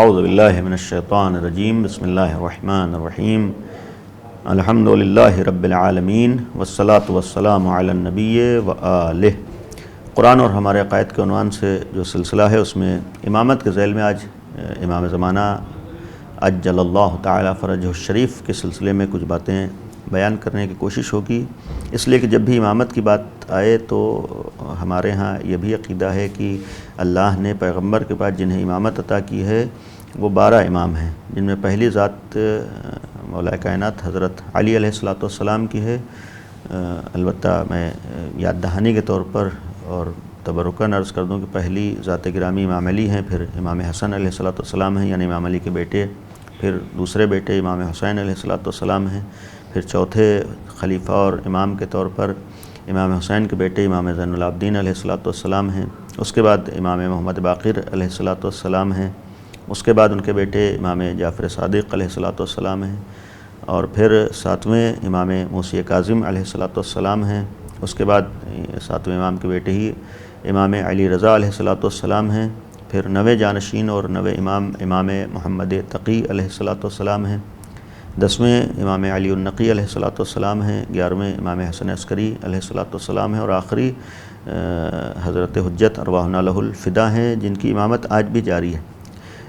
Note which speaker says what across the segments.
Speaker 1: اعوذ باللہ من الشیطان الرجیم بسم اللہ الرحمن الرحیم الحمد للہ رب العالمین والصلاة والسلام علی النبی وآلہ۔ قرآن اور ہمارے عقائد کے عنوان سے جو سلسلہ ہے اس میں امامت کے ذیل میں آج امام زمانہ عجل اللہ تعالی فرجہ الشریف کے سلسلے میں کچھ باتیں بیان کرنے کی کوشش ہوگی، اس لیے کہ جب بھی امامت کی بات آئے تو ہمارے ہاں یہ بھی عقیدہ ہے کہ اللہ نے پیغمبر کے بعد جنہیں امامت عطا کی ہے وہ 12 امام ہیں، جن میں پہلی ذات مولا کائنات حضرت علی علیہ السلام کی ہے۔ البتہ میں یاد دہانی کے طور پر اور تبرکاً عرض کر دوں کہ پہلی ذات گرامی امام علی ہیں، پھر امام حسن علیہ السلام ہیں یعنی امام علی کے بیٹے، پھر دوسرے بیٹے امام حسین علیہ السلام ہیں، پھر چوتھے خلیفہ اور امام کے طور پر امام حسین کے بیٹے امام زین العابدین علیہ السلام ہیں، اس کے بعد امام محمد باقر علیہ السلام ہیں، اس کے بعد ان کے بیٹے امام جعفر صادق علیہ السلام ہیں، اور پھر 7ویں امام موسی کاظم علیہ السلام ہیں، اس کے بعد 7ویں امام کے بیٹے ہی امام علی رضا علیہ السلام ہیں، پھر 9ویں جانشین اور 9ویں امام محمد تقی علیہ السلام ہیں، 10ویں امام علی النقی علیہ السلام ہیں، 11ویں امام حسن عسکری علیہ السلام ہیں، اور آخری حضرت حجت ارواحنا لہ الفدا ہیں جن کی امامت آج بھی جاری ہے۔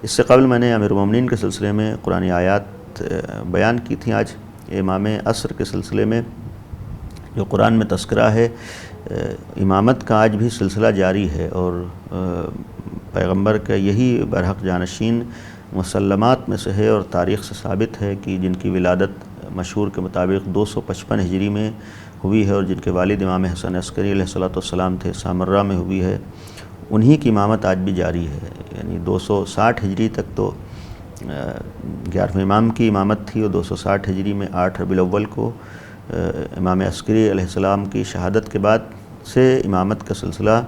Speaker 1: اس سے قبل میں نے امیر المومنین کے سلسلے میں قرآن آیات بیان کی تھیں۔ آج امام عصر کے سلسلے میں جو قرآن میں تذکرہ ہے امامت کا آج بھی سلسلہ جاری ہے، اور پیغمبر کا یہی برحق جانشین مسلمات میں سے ہے اور تاریخ سے ثابت ہے کہ جن کی ولادت مشہور کے مطابق 255 ہجری میں ہوئی ہے اور جن کے والد امام حسن عسکری علیہ السلام تھے، سامرہ میں ہوئی ہے، انہی کی امامت آج بھی جاری ہے۔ یعنی 260 ہجری تک تو 11ویں امام کی امامت تھی، اور 260 ہجری میں 8 ربیع الاول کو امام عسکری علیہ السلام کی شہادت کے بعد سے امامت کا سلسلہ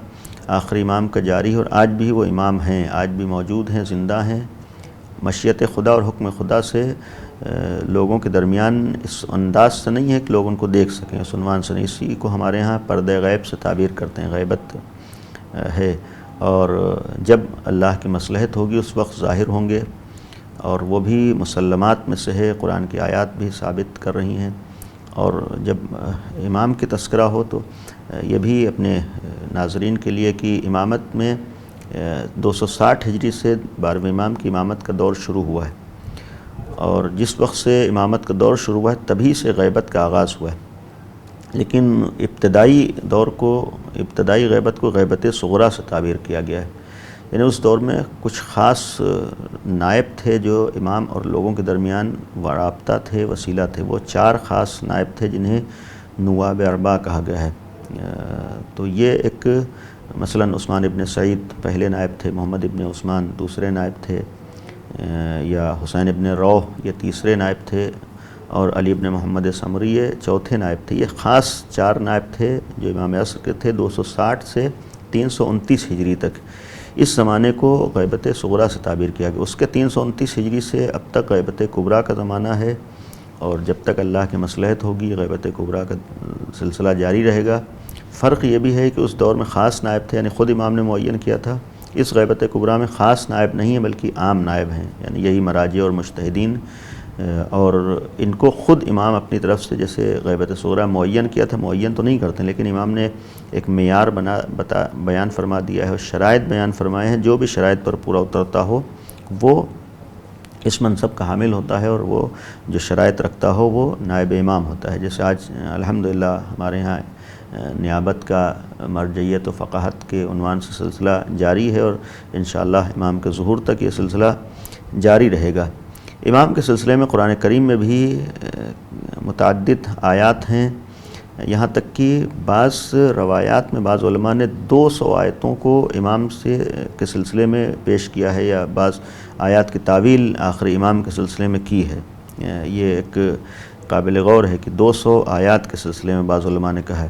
Speaker 1: آخری امام کا جاری ہے، اور آج بھی وہ امام ہیں، آج بھی موجود ہیں، زندہ ہیں، مشیت خدا اور حکم خدا سے لوگوں کے درمیان اس انداز سے نہیں ہے کہ لوگ ان کو دیکھ سکیں، اس عنوان سے نہیں، اسی کو ہمارے ہاں پردہ غیب سے تعبیر کرتے ہیں، غیبت ہے، اور جب اللہ کی مصلحت ہوگی اس وقت ظاہر ہوں گے، اور وہ بھی مسلمات میں سے ہے، قرآن کی آیات بھی ثابت کر رہی ہیں۔ اور جب امام کی تذکرہ ہو تو یہ بھی اپنے ناظرین کے لیے کہ امامت میں 260 ہجری سے 12ویں امام کی امامت کا دور شروع ہوا ہے، اور جس وقت سے امامت کا دور شروع ہوا ہے تبھی سے غیبت کا آغاز ہوا ہے، لیکن ابتدائی غیبت کو غیبت صغریٰ سے تعبیر کیا گیا ہے، یعنی اس دور میں کچھ خاص نائب تھے جو امام اور لوگوں کے درمیان رابطہ تھے، وسیلہ تھے، وہ 4 خاص نائب تھے جنہیں نواب اربعہ کہا گیا ہے۔ تو یہ ایک مثلا عثمان ابن سعید پہلے نائب تھے، محمد ابن عثمان دوسرے نائب تھے، یا حسین ابن روح یہ تیسرے نائب تھے، اور علی ابن محمد سمری یہ چوتھے نائب تھے۔ یہ خاص 4 نائب تھے جو امام عصر کے تھے 260 سے 329 ہجری تک۔ اس زمانے کو غیبت صغریٰ سے تعبیر کیا گیا۔ اس کے 329 ہجری سے اب تک غیبت کبریٰ کا زمانہ ہے، اور جب تک اللہ کی مصلحت ہوگی غیبت کبریٰ کا سلسلہ جاری رہے گا۔ فرق یہ بھی ہے کہ اس دور میں خاص نائب تھے، یعنی خود امام نے معین کیا تھا۔ اس غیبت کبریٰ میں خاص نائب نہیں ہیں بلکہ عام نائب ہیں، یعنی یہی مراجع اور مجتہدین، اور ان کو خود امام اپنی طرف سے جیسے غیبت صغریٰ معین کیا تھا، معین تو نہیں کرتے لیکن امام نے ایک معیار بیان فرما دیا ہے، اور شرائط بیان فرمائے ہیں، جو بھی شرائط پر پورا اترتا ہو وہ اس منصب کا حامل ہوتا ہے، اور وہ جو شرائط رکھتا ہو وہ نائب امام ہوتا ہے۔ جیسے آج الحمدللہ ہمارے ہاں نیابت کا مرجعیت و فقاہت کے عنوان سے سلسلہ جاری ہے، اور انشاءاللہ امام کے ظہور تک یہ سلسلہ جاری رہے گا۔ امام کے سلسلے میں قرآن کریم میں بھی متعدد آیات ہیں، یہاں تک کہ بعض روایات میں بعض علماء نے 200 آیتوں کو امام کے سلسلے میں پیش کیا ہے، یا بعض آیات کی تعویل آخری امام کے سلسلے میں کی ہے۔ یہ ایک قابل غور ہے کہ 200 آیات کے سلسلے میں بعض علماء نے کہا ہے،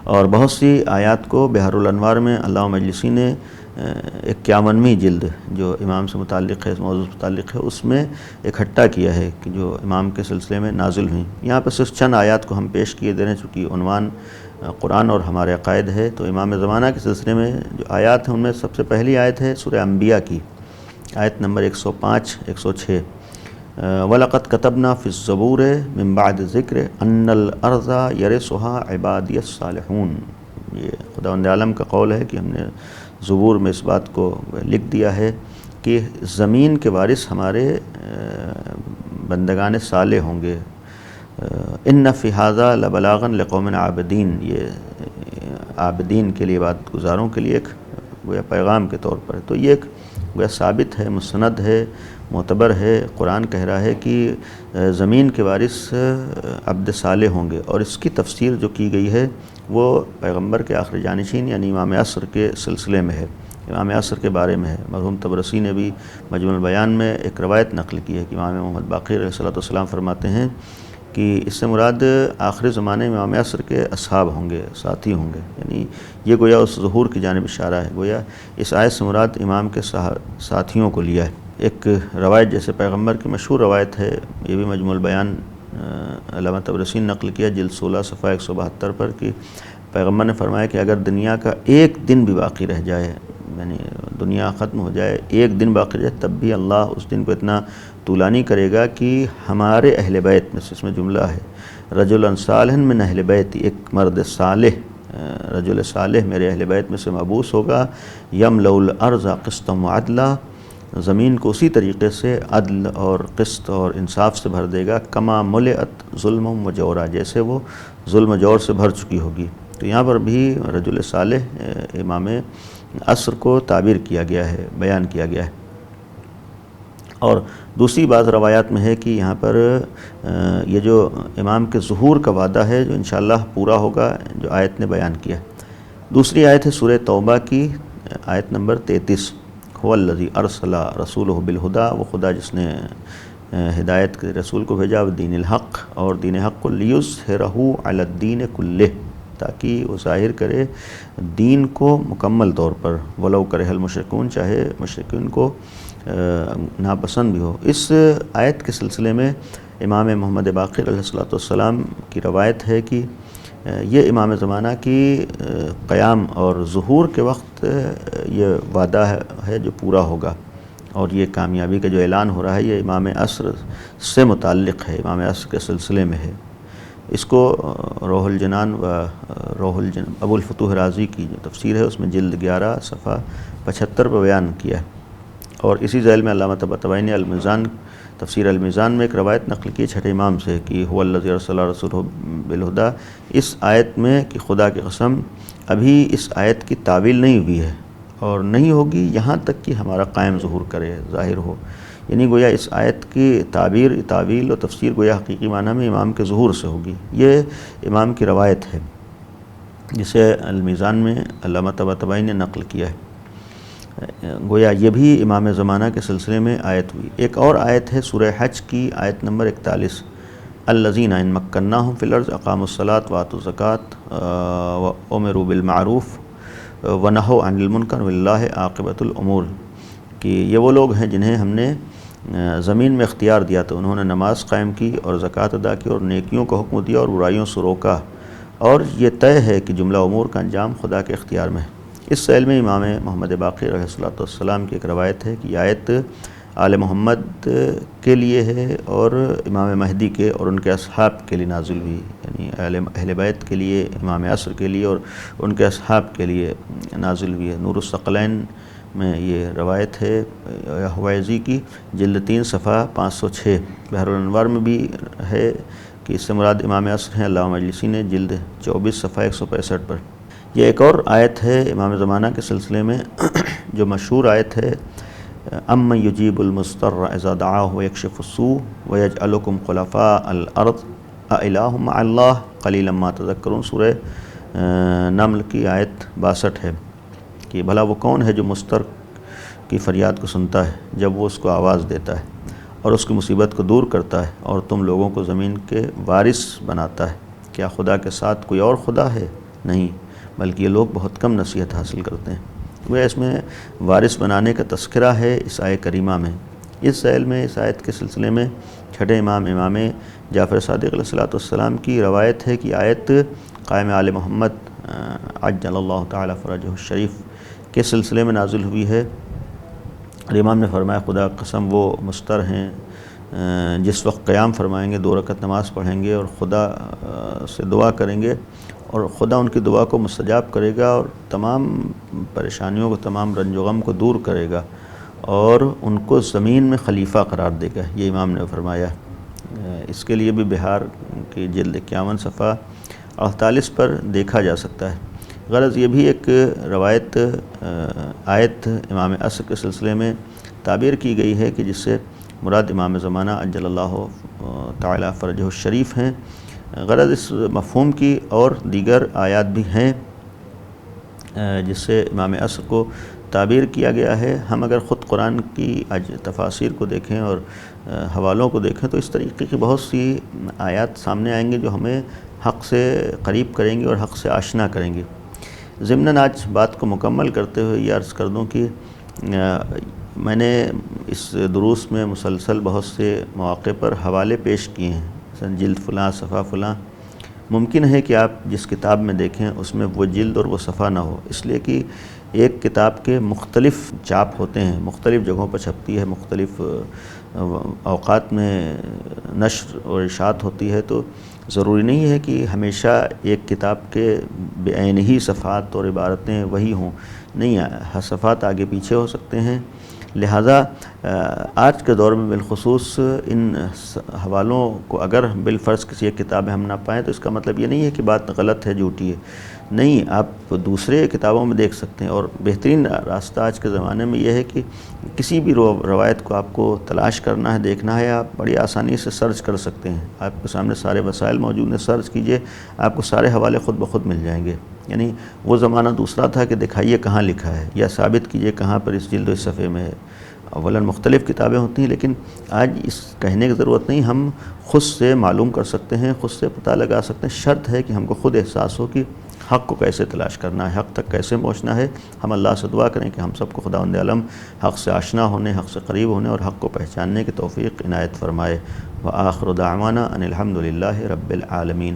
Speaker 1: اور بہت سی آیات کو بحر الانوار میں علامہ مجلسی نے 51ویں جلد جو امام سے متعلق ہے، اس موضوع سے متعلق ہے، اس میں اکٹھا کیا ہے کہ جو امام کے سلسلے میں نازل ہوئیں۔ یہاں پہ صرف چند آیات کو ہم پیش کیے دے رہے ہیں چونکہ عنوان قرآن اور ہمارے عقائد ہے۔ تو امام زمانہ کے سلسلے میں جو آیات ہیں ان میں سب سے پہلی آیت ہے سورہ انبیاء کی، آیت نمبر 105 106 وَلَقَدْ كَتَبْنَا فِي الزَّبُورِ مِن بَعْدِ الذِّكْرِ أَنَّ الْأَرْضَ يَرِثُهَا عِبَادِيَ الصَّالِحُونَ۔ یہ خداوند عالم کا قول ہے کہ ہم نے زبور میں اس بات کو لکھ دیا ہے کہ زمین کے وارث ہمارے بندگان صالح ہوں گے۔ إِنَّ فِي هَذَا لَبَلَاغًا لِقَوْمٍ عَابِدِينَ، یہ عابدین کے لیے، عبادت گزاروں کے لیے ایک گویا پیغام کے طور پر ہے۔ تو یہ ایک گویا ثابت ہے، مستند ہے، معتبر ہے۔ قرآن کہہ رہا ہے کہ زمین کے وارث عبد صالح ہوں گے، اور اس کی تفسیر جو کی گئی ہے وہ پیغمبر کے آخری جانشین یعنی امام عصر کے سلسلے میں ہے، امام عصر کے بارے میں ہے۔ مرحوم طبرسی نے بھی مجموع البیان میں ایک روایت نقل کی ہے کہ امام محمد باقر علیہ السلام فرماتے ہیں کہ اس سے مراد آخری زمانے میں امام عصر کے اصحاب ہوں گے، ساتھی ہوں گے، یعنی یہ گویا اس ظہور کی جانب اشارہ ہے۔ گویا اس آیت سے مراد امام کے ساتھیوں کو لیا ہے۔ ایک روایت جیسے پیغمبر کی مشہور روایت ہے، یہ بھی مجموع البیان علامہ طبرسی نے نقل کیا جلد 16 صفحہ 172 پر، کہ پیغمبر نے فرمایا کہ اگر دنیا کا ایک دن بھی باقی رہ جائے، یعنی دنیا ختم ہو جائے، ایک دن باقی رہ جائے، تب بھی اللہ اس دن کو اتنا طولانی کرے گا کہ ہمارے اہل بیت میں سے، اس میں جملہ ہے رجل صالح من اہل بیت، ایک مرد صالح، رجل صالح میرے اہل بیت میں سے مبعوث ہوگا، یملأ الارض قسطا وعدلا، زمین کو اسی طریقے سے عدل اور قسط اور انصاف سے بھر دے گا، کما ملئت ظلم و جورا، جیسے وہ ظلم و جور سے بھر چکی ہوگی۔ تو یہاں پر بھی رجل صالح امام عصر کو تعبیر کیا گیا ہے، بیان کیا گیا ہے۔ اور دوسری بات روایات میں ہے کہ یہاں پر یہ جو امام کے ظہور کا وعدہ ہے جو انشاءاللہ پورا ہوگا، جو آیت نے بیان کیا ہے۔ دوسری آیت ہے سورہ توبہ کی آیت نمبر 33، هو الذی ارسل رسولہ بالہدیٰ، وہ خدا جس نے ہدایت کے رسول کو بھیجا، دین الحق، اور دین حق کو لیظہرہ علی الدین کلہ، تاکہ وہ ظاہر کرے دین کو مکمل طور پر، ولو کرہ المشرکون، چاہے مشرکین کو ناپسند بھی ہو۔ اس آیت کے سلسلے میں امام محمد باقر علیہ السلام کی روایت ہے کہ یہ امام زمانہ کی قیام اور ظہور کے وقت یہ وعدہ ہے جو پورا ہوگا، اور یہ کامیابی کا جو اعلان ہو رہا ہے یہ امام عصر سے متعلق ہے، امام عصر کے سلسلے میں ہے۔ اس کو روح الجنان و ابو الفتوح رازی کی جو تفسیر ہے اس میں جلد 11 صفحہ 75 پر بیان کیا ہے۔ اور اسی ذیل میں علامہ طباطبائی نے المیزان، تفسیر المیزان میں ایک روایت نقل کی چھٹے امام سے کہ هو الذی ارسل رسولہ بالہدیٰ، اس آیت میں کہ خدا کی قسم ابھی اس آیت کی تعویل نہیں ہوئی ہے اور نہیں ہوگی یہاں تک کہ ہمارا قائم ظہور کرے، ظاہر ہو، یعنی گویا اس آیت کی تعویل و تفسیر گویا حقیقی معنی میں امام کے ظہور سے ہوگی۔ یہ امام کی روایت ہے جسے المیزان میں علامہ طباطبائی نے نقل کیا ہے۔ گویا یہ بھی امام زمانہ کے سلسلے میں آیت ہوئی۔ ایک اور آیت ہے سورہ حج کی آیت نمبر 41، الذین ان مکناہم فی الارض اقاموا الصلاۃ وآتوا الزکاۃ وامروا بالمعروف ونہوا عن المنکر واللہ عاقبۃ الامور، کہ یہ وہ لوگ ہیں جنہیں ہم نے زمین میں اختیار دیا تو انہوں نے نماز قائم کی اور زکوٰۃ ادا کی اور نیکیوں کا حکم دیا اور برائیوں سے روکا، اور یہ طے ہے کہ جملہ امور کا انجام خدا کے اختیار میں ہے۔ اس سیل میں امام محمد باقر علیہ السلام کی ایک روایت ہے کہ یہ آیت آل محمد کے لیے ہے اور امام مہدی کے اور ان کے اصحاب کے لیے نازل ہوئی، یعنی اہل بیت کے لیے، امام عصر کے لیے اور ان کے اصحاب کے لیے نازل ہوئی ہے۔ نور الثقلین میں یہ روایت ہے حویزی کی جلد 3 صفحہ 506، بحر الانوار میں بھی ہے کہ اس سے مراد امام عصر ہیں، علامہ مجلسی نے جلد 24 صفحہ 165 پر۔ یہ ایک اور آیت ہے امام زمانہ کے سلسلے میں جو مشہور آیت ہے، امن یجیب المضطر اذا دعاہ ویکشف السوء ویجعلکم خلفاء الارض االہ مع اللہ قلیلا ما تذکرون، سورہ نمل کی آیت 62 ہے کہ بھلا وہ کون ہے جو مضطر کی فریاد کو سنتا ہے جب وہ اس کو آواز دیتا ہے اور اس کی مصیبت کو دور کرتا ہے اور تم لوگوں کو زمین کے وارث بناتا ہے، کیا خدا کے ساتھ کوئی اور خدا ہے؟ نہیں، بلکہ یہ لوگ بہت کم نصیحت حاصل کرتے ہیں۔ وہ اس میں وارث بنانے کا تذکرہ ہے اس آیت کریمہ میں۔ اس ذیل میں اس آیت کے سلسلے میں چھٹے امام جعفر صادق علیہ السلام کی روایت ہے کہ آیت قائم آل محمد عجل اللہ تعالی فرجہ الشریف کے سلسلے میں نازل ہوئی ہے، اور امام نے فرمایا خدا قسم وہ مستر ہیں جس وقت قیام فرمائیں گے 2 رکعت نماز پڑھیں گے اور خدا سے دعا کریں گے اور خدا ان کی دعا کو مستجاب کرے گا اور تمام پریشانیوں کو، تمام رنج و غم کو دور کرے گا اور ان کو زمین میں خلیفہ قرار دے گا. یہ امام نے فرمایا. اس کے لیے بھی بہار کی جلد 51 صفحہ 48 پر دیکھا جا سکتا ہے. غرض یہ بھی ایک روایت آیت امام عصر کے سلسلے میں تعبیر کی گئی ہے کہ جس سے مراد امام زمانہ عجل اللہ تعالی فرجہ الشریف ہیں. غرض اس مفہوم کی اور دیگر آیات بھی ہیں جس سے امام عصر کو تعبیر کیا گیا ہے. ہم اگر خود قرآن کی تفاسیر کو دیکھیں اور حوالوں کو دیکھیں تو اس طریقے کی بہت سی آیات سامنے آئیں گے جو ہمیں حق سے قریب کریں گے اور حق سے آشنا کریں گے. ضمناً آج بات کو مکمل کرتے ہوئے یہ عرض کر دوں کہ میں نے اس دروس میں مسلسل بہت سے مواقع پر حوالے پیش کیے ہیں، مثلا جلد فلاں صفحہ فلاں. ممکن ہے کہ آپ جس کتاب میں دیکھیں اس میں وہ جلد اور وہ صفحہ نہ ہو، اس لیے کہ ایک کتاب کے مختلف چاپ ہوتے ہیں، مختلف جگہوں پر چھپتی ہے، مختلف اوقات میں نشر اور اشاعت ہوتی ہے، تو ضروری نہیں ہے کہ ہمیشہ ایک کتاب کے بعین ہی صفحات اور عبارتیں وہی ہوں. نہیں، صفحات آگے پیچھے ہو سکتے ہیں. لہٰذا آج کے دور میں بالخصوص ان حوالوں کو اگر بالفرض کسی ایک کتاب میں ہم نہ پائیں تو اس کا مطلب یہ نہیں ہے کہ بات غلط ہے، جھوٹی ہے. نہیں، آپ دوسرے کتابوں میں دیکھ سکتے ہیں. اور بہترین راستہ آج کے زمانے میں یہ ہے کہ کسی بھی روایت کو آپ کو تلاش کرنا ہے، دیکھنا ہے، آپ بڑی آسانی سے سرچ کر سکتے ہیں. آپ کے سامنے سارے وسائل موجود ہیں، سرچ کیجئے، آپ کو سارے حوالے خود بخود مل جائیں گے. یعنی وہ زمانہ دوسرا تھا کہ دکھائیے کہاں لکھا ہے یا ثابت کیجئے کہاں پر اس جلد و اس صفحے میں ہے. اولاً مختلف کتابیں ہوتی ہیں، لیکن آج اس کہنے کی ضرورت نہیں، ہم خود سے معلوم کر سکتے ہیں، خود سے پتہ لگا سکتے ہیں. شرط ہے کہ ہم کو خود احساس ہو کہ حق کو کیسے تلاش کرنا ہے، حق تک کیسے پہنچنا ہے. ہم اللہ سے دعا کریں کہ ہم سب کو خداوند عالم حق سے آشنا ہونے، حق سے قریب ہونے اور حق کو پہچاننے کی توفیق عنایت فرمائے. وآخر دعوانا ان الحمد للہ رب العالمین.